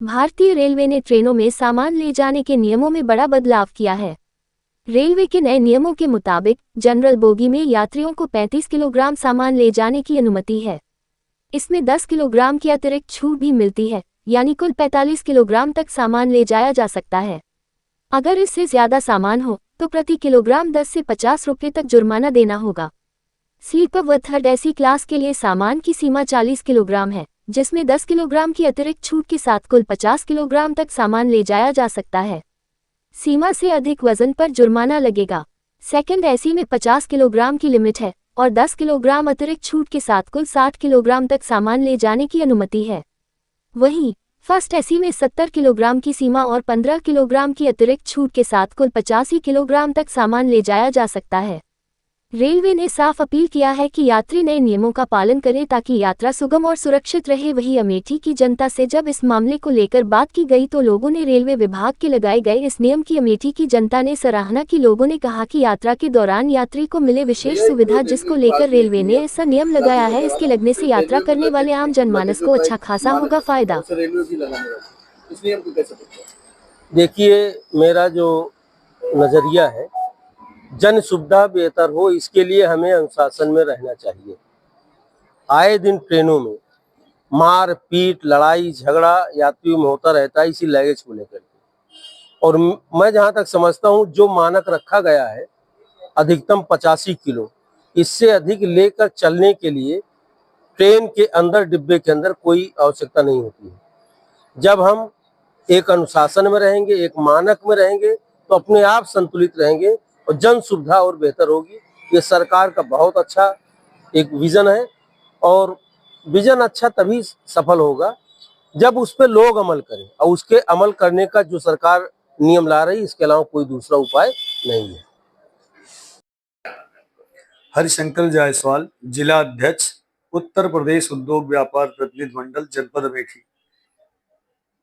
भारतीय रेलवे ने ट्रेनों में सामान ले जाने के नियमों में बड़ा बदलाव किया है। रेलवे के नए नियमों के मुताबिक जनरल बोगी में यात्रियों को 35 किलोग्राम सामान ले जाने की अनुमति है। इसमें 10 किलोग्राम की अतिरिक्त छूट भी मिलती है, यानी कुल 45 किलोग्राम तक सामान ले जाया जा सकता है। अगर इससे ज्यादा सामान हो तो प्रति किलोग्राम 10 से 50 रुपये तक जुर्माना देना होगा। स्लीपर व थर्ड एसी क्लास के लिए सामान की सीमा 40 किलोग्राम है, जिसमें 10 किलोग्राम की अतिरिक्त छूट के साथ कुल 50 किलोग्राम तक सामान ले जाया जा सकता है। सीमा से अधिक वजन पर जुर्माना लगेगा। सेकंड एसी में 50 किलोग्राम की लिमिट है और 10 किलोग्राम अतिरिक्त छूट के साथ कुल 60 किलोग्राम तक सामान ले जाने की अनुमति है। वहीं फर्स्ट एसी में 70 किलोग्राम की सीमा और 15 किलोग्राम की अतिरिक्त छूट के साथ कुल 85 किलोग्राम तक सामान ले जाया जा सकता है। रेलवे ने साफ अपील किया है कि यात्री नए नियमों का पालन करें ताकि यात्रा सुगम और सुरक्षित रहे। वहीं अमेठी की जनता से जब इस मामले को लेकर बात की गई तो लोगों ने रेलवे विभाग के लगाए गए इस नियम की अमेठी की जनता ने सराहना की। लोगों ने कहा कि यात्रा के दौरान यात्री को मिले विशेष सुविधा जिसको लेकर रेलवे ने ऐसा नियम लगाया है, इसके लगने से यात्रा करने वाले आम जनमानस को अच्छा खासा होगा फायदा। देखिए, मेरा जो नजरिया है, जन सुविधा बेहतर हो इसके लिए हमें अनुशासन में रहना चाहिए। आए दिन ट्रेनों में मार पीट, लड़ाई झगड़ा यात्रियों में होता रहता है इसी लगेज को लेकर के। और मैं जहां तक समझता हूं जो मानक रखा गया है अधिकतम 85 किलो, इससे अधिक लेकर चलने के लिए ट्रेन के अंदर डिब्बे के अंदर कोई आवश्यकता नहीं होती है। जब हम एक अनुशासन में रहेंगे, एक मानक में रहेंगे तो अपने आप संतुलित रहेंगे और जन सुविधा और बेहतर होगी। ये सरकार का बहुत अच्छा एक विजन है और विजन अच्छा तभी सफल होगा जब उस पर लोग अमल करें और उसके अमल करने का जो सरकार नियम ला रही है, इसके अलावा कोई दूसरा उपाय नहीं है। हरिशंकर जायसवाल, जिला अध्यक्ष, उत्तर प्रदेश उद्योग व्यापार प्रतिनिधि मंडल, जनपद अमेठी।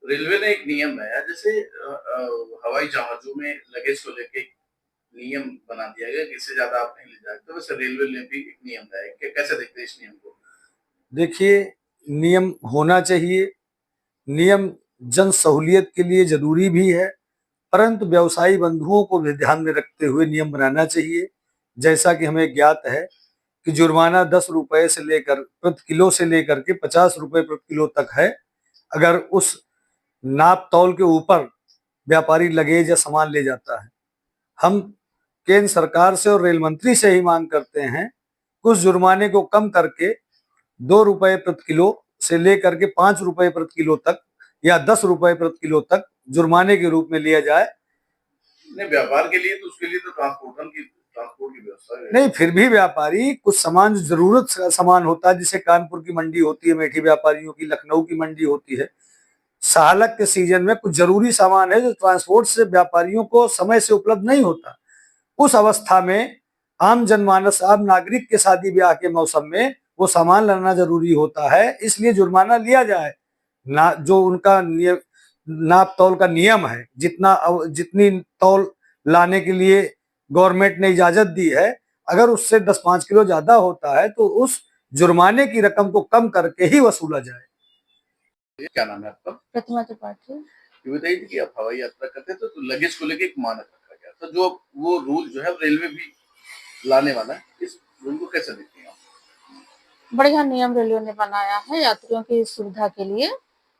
रेलवे ने एक नियम बनाया, जैसे हवाई जहाजों में लगेज को लेके नियम बना दिया गया कि इससे ज्यादा आप नहीं ले जा सकते। वैसे रेलवे ने भी एक नियम बनाया है, कैसे देखते हैं इस नियम को? देखिए, नियम होना चाहिए। नियम जन सहूलियत के लिए जरूरी भी है, परंतु व्यवसायी बंधुओं को भी ध्यान में रखते हुए नियम बनाना चाहिए। जैसा कि हमें ज्ञात है कि जुर्माना 10 रुपए से लेकर प्रति किलो से लेकर के 50 रुपए प्रति किलो तक है। अगर उस नाप तौल के ऊपर व्यापारी लगेज या सामान ले जाता है। हम केंद्र सरकार से और रेल मंत्री से ही मांग करते हैं उस जुर्माने को कम करके 2 रुपए प्रति किलो से लेकर के 5 रुपए प्रति किलो तक या 10 रुपए प्रति किलो तक जुर्माने के रूप में लिया जाए। नहीं, व्यापार के लिए तो उसके लिए तो ट्रांसपोर्ट की व्यवस्था है। नहीं, फिर भी व्यापारी कुछ सामान जो जरूरत का सामान होता है, जैसे कानपुर की मंडी होती है, अमेठी व्यापारियों की, लखनऊ की मंडी होती है, सालक के सीजन में कुछ जरूरी सामान है जो ट्रांसपोर्ट से व्यापारियों को समय से उपलब्ध नहीं होता। उस अवस्था में आम जनमानस, आम नागरिक के शादी ब्याह के मौसम में वो सामान लाना जरूरी होता है, इसलिए जुर्माना लिया जाए ना। जो उनका नाप तौल का नियम है, जितनी तौल लाने के लिए गवर्नमेंट ने इजाजत दी है, अगर उससे 10-5 किलो ज्यादा होता है तो उस जुर्माने की रकम को कम करके ही वसूला जाए। क्या नाम है आपका? प्रतिमा त्रिपाठी। ये बताइए कि आप हवाई यात्रा करते थे तो लगेज को लेके एक मानक रखा गया था, जो वो रूल जो है रेलवे भी लाने वाला है, इस रूल को कैसे देखते हैं आप? बढ़िया नियम रेलवे ने बनाया है यात्रियों की सुविधा के लिए,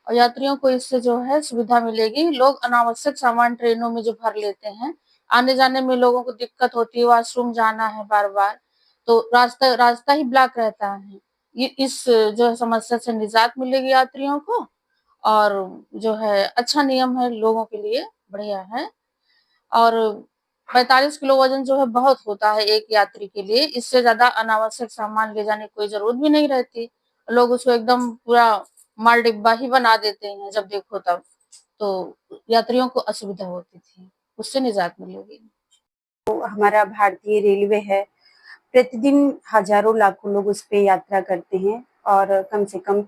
और यात्रियों को इससे जो है सुविधा मिलेगी। लोग अनावश्यक सामान ट्रेनों में जो भर लेते हैं, आने जाने में लोगों को दिक्कत होती है, वॉशरूम जाना है बार बार, तो रास्ता ही ब्लॉक रहता है। ये इस जो है समस्या से निजात मिलेगी यात्रियों को, और जो है अच्छा नियम है लोगों के लिए, बढ़िया है। और 45 किलो वजन जो है बहुत होता है एक यात्री के लिए, इससे ज्यादा अनावश्यक सामान ले जाने की कोई जरूरत भी नहीं रहती। लोग उसको एकदम पूरा माल डिब्बा ही बना देते हैं जब देखो तब, तो यात्रियों को असुविधा होती थी, उससे निजात मिलेगी। तो हमारा भारतीय रेलवे है, प्रतिदिन हजारों लाखों लोग उस पे यात्रा करते हैं और कम से कम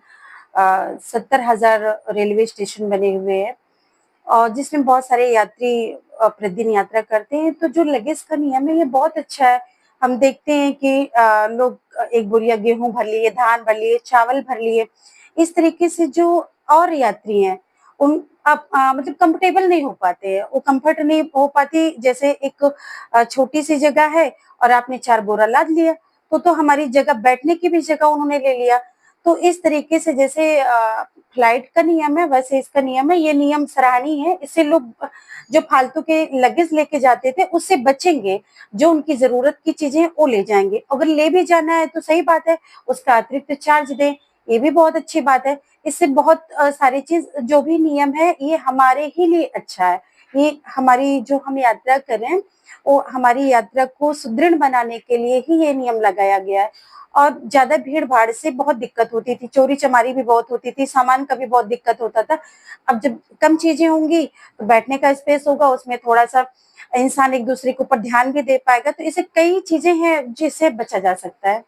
70,000 रेलवे स्टेशन बने हुए हैं और जिसमें बहुत सारे यात्री प्रतिदिन यात्रा करते हैं। तो जो लगेज का नियम है ये बहुत अच्छा है। हम देखते हैं कि लोग एक बोरिया गेहूं भर लिए, धान भर लिए, चावल भर लिए। इस तरीके से जो और यात्री हैं उन आप मतलब कंफर्टेबल नहीं हो पाते हैं, वो कंफर्ट नहीं हो पाती। जैसे एक छोटी सी जगह है और आपने 4 बोरा लाद लिया, तो हमारी जगह, बैठने की भी जगह उन्होंने ले लिया। तो इस तरीके से जैसे फ्लाइट का नियम है वैसे इसका नियम है। ये नियम सराहनीय है। इससे लोग जो फालतू के लगेज लेके जाते थे उससे बचेंगे, जो उनकी जरूरत की चीजें वो ले जाएंगे। अगर ले भी जाना है तो सही बात है, उसका अतिरिक्त चार्ज दें, ये भी बहुत अच्छी बात है। इससे बहुत सारी चीज, जो भी नियम है ये हमारे ही लिए अच्छा है। ये हमारी जो हम यात्रा कर रहे हैं वो हमारी यात्रा को सुदृढ़ बनाने के लिए ही ये नियम लगाया गया है। और ज्यादा भीड़ भाड़ से बहुत दिक्कत होती थी, चोरी चमारी भी बहुत होती थी, सामान का भी बहुत दिक्कत होता था। अब जब कम चीजें होंगी तो बैठने का स्पेस होगा, उसमें थोड़ा सा इंसान एक दूसरे के ऊपर ध्यान भी दे पाएगा। तो ऐसे कई चीजें हैं जिससे बचा जा सकता है।